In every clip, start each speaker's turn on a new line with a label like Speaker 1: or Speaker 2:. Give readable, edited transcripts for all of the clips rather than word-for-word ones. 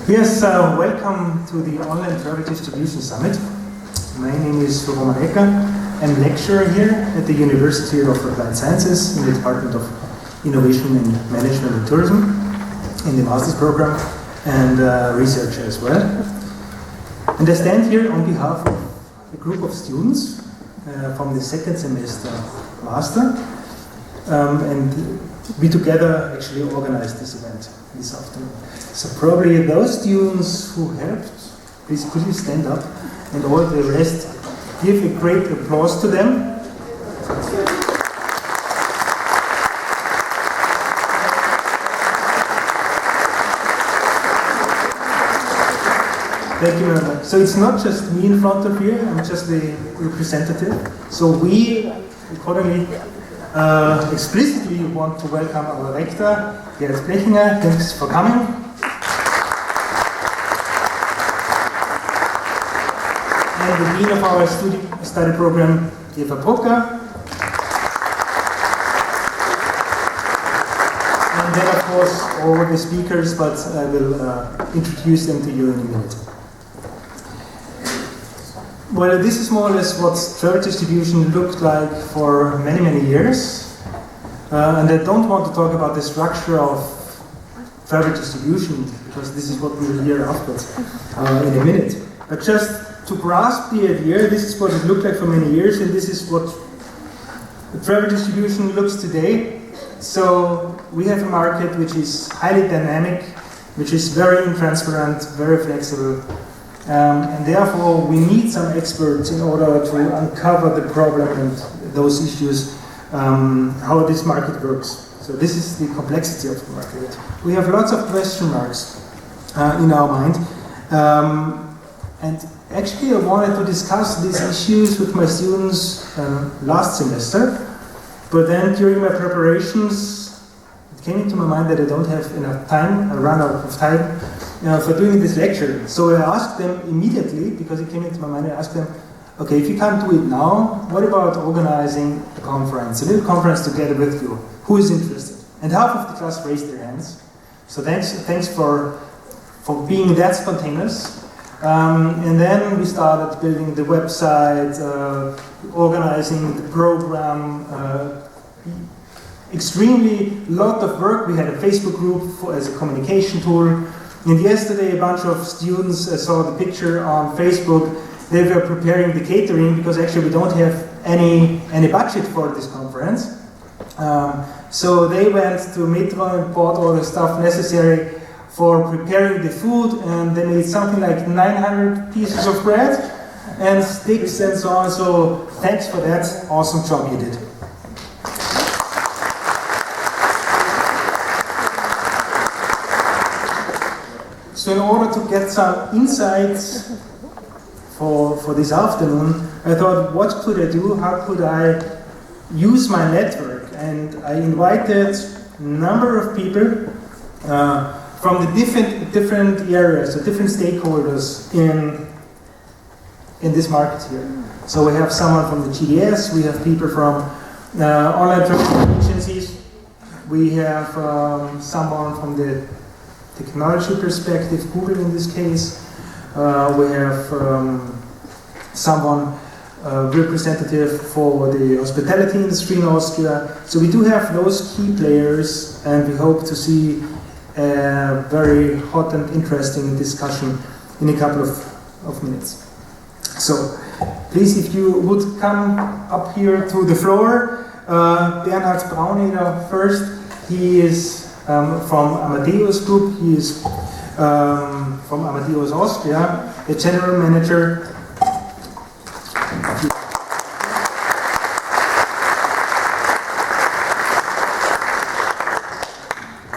Speaker 1: Yes, welcome to the Online Travel Distribution Summit. My name is Roman Ecker. I'm lecturer here at the University of Applied Sciences in the Department of Innovation and Management and Tourism in the Master's Program and researcher as well. And I stand here on behalf of a group of students from the second semester Master, and we together actually organized this event this afternoon. So probably those students who helped, please could you stand up, and all the rest, give a great applause to them. Thank you very much. So it's not just me in front of you, I'm just the representative. So we accordingly explicitly want to welcome our rector, Gerhard Blechinger. Thanks for coming. And the dean of our study program, Eva Brucker. And then, of course, all the speakers, but I will introduce them to you in a minute. Well, this is more or less what travel distribution looked like for many, many years. And I don't want to talk about the structure of travel distribution, because this is what we will hear afterwards in a minute. But just to grasp the idea, this is what it looked like for many years, and this is what travel distribution looks today. So we have a market which is highly dynamic, which is very intransparent, very flexible, and therefore we need some experts in order to uncover the problem and those issues, how this market works. So this is the complexity of the market. We have lots of question marks in our mind, and actually I wanted to discuss these issues with my students last semester, but then during my preparations it came into my mind that I don't have enough time, I ran out of time for doing this lecture. So I asked them immediately, because it came into my mind, I asked them, okay, if you can't do it now, what about organizing a conference, a little conference together with you? Who is interested? And half of the class raised their hands. So thanks for being that spontaneous. And then we started building the website, organizing the program, extremely lot of work. We had a Facebook group as a communication tool. And yesterday a bunch of students saw the picture on Facebook. They were preparing the catering, because actually we don't have any budget for this conference. So they went to Metro and bought all the stuff necessary for preparing the food, and they made something like 900 pieces of bread and sticks and so on. So thanks for that awesome job you did. So in order to get some insights for this afternoon, I thought, what could I do? How could I use my network? And I invited a number of people from the different areas, the different stakeholders in this market here. So we have someone from the GDS, we have people from online travel agencies, we have someone from the technology perspective, Google in this case, we have someone representative for the hospitality industry in Austria. So we do have those key players, and we hope to see a very hot and interesting discussion in a couple of minutes. So please, if you would come up here to the floor. Bernhard Brauneder first. He is from Amadeus Group. He is from Amadeus Austria, the general manager.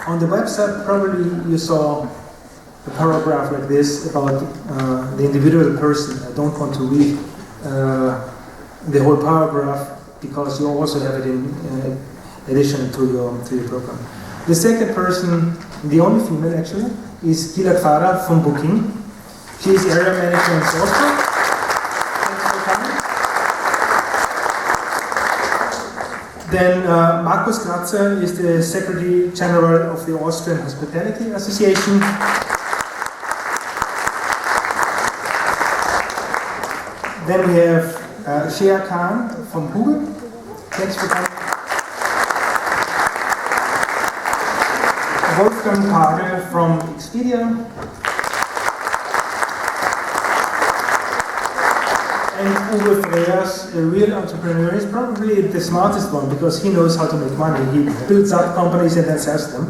Speaker 1: On the website, probably you saw a paragraph like this about the individual person. I don't want to read the whole paragraph, because you also have it in addition to your program. The second person, the only female actually, is Gila Farah from Booking. She is area manager in Salzburg. Thanks for coming. Then Markus Glatzer is the Secretary General of the Austrian Hospitality Association. Then we have Shea Khan from Google. Thanks for coming. Wolfgang Kagel from Expedia. And Uwe Freas, a real entrepreneur. He's probably the smartest one because he knows how to make money. He builds up companies and then sells them.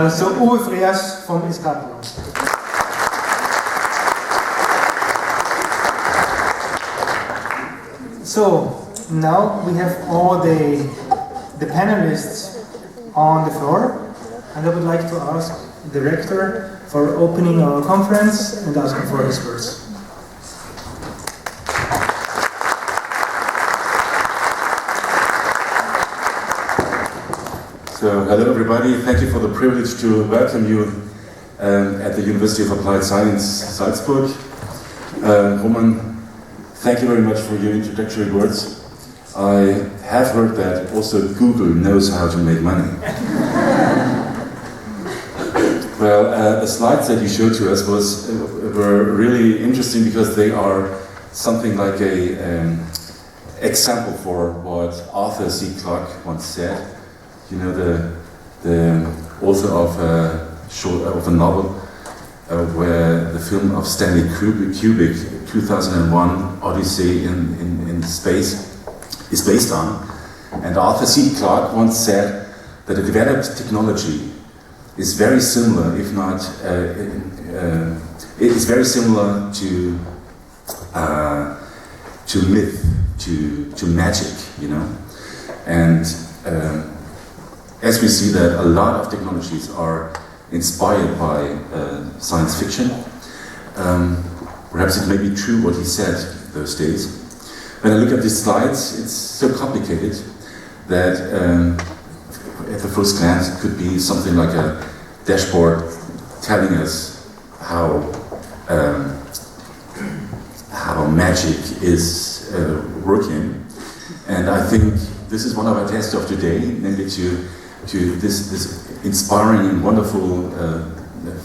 Speaker 1: So Uwe Freas from Escapo. So now we have all the panelists on the floor, and I would like to ask the director for opening our conference and asking for his words.
Speaker 2: So, hello everybody, thank you for the privilege to welcome you at the University of Applied Science, Salzburg. Roman, thank you very much for your introductory words. I have heard that also Google knows how to make money. Well, the slides that you showed to us were really interesting because they are something like a example for what Arthur C. Clarke once said. You know, the author of a novel where the film of Stanley Kubrick, 2001, Odyssey in Space, is based on. And Arthur C. Clarke once said that a developed technology is very similar, if not, it is very similar to myth, to magic, you know. And as we see that a lot of technologies are inspired by science fiction, perhaps it may be true what he said those days. When I look at these slides, it's so complicated that at the first glance it could be something like a dashboard telling us how magic is working. And I think this is one of our tests of today, namely to this inspiring and wonderful,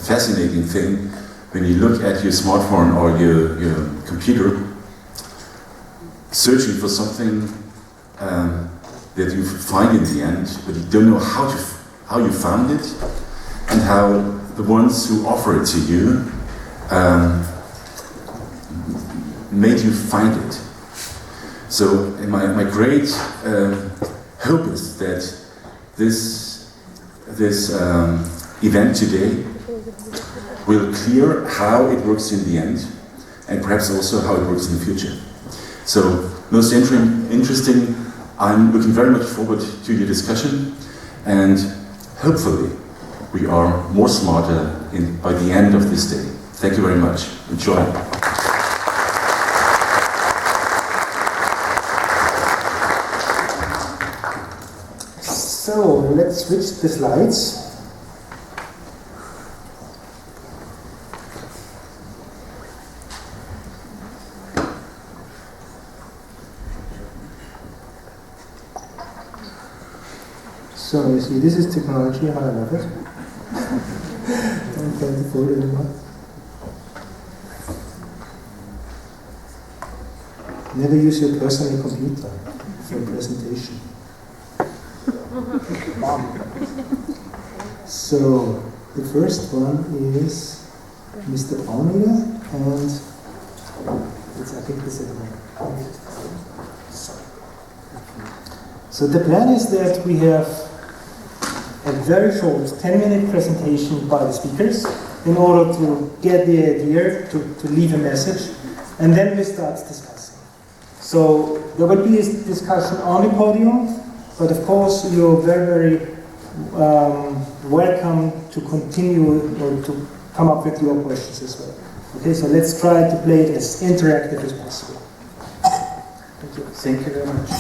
Speaker 2: fascinating thing. When you look at your smartphone or your computer, searching for something that you find in the end, but you don't know how you found it, and how the ones who offer it to you made you find it. So my great hope is that this event today will clear how it works in the end, and perhaps also how it works in the future. So, most interesting, I'm looking very much forward to your discussion, and hopefully we are more smarter by the end of this day. Thank you very much. Enjoy.
Speaker 1: So, let's switch the slides. So, you see, this is technology, how I love it. Don't find the folder anymore. Never use your personal computer for a presentation. So, the first one is Mr. Brauniger, and I think this is the So the plan is that we have a very short 10-minute presentation by the speakers in order to get the idea, to leave a message, and then we start discussing. So there will be a discussion on the podium, but of course you're very, very welcome to continue or to come up with your questions as well. Okay, so let's try to play it as interactive as possible. Thank you.
Speaker 2: Thank you very much.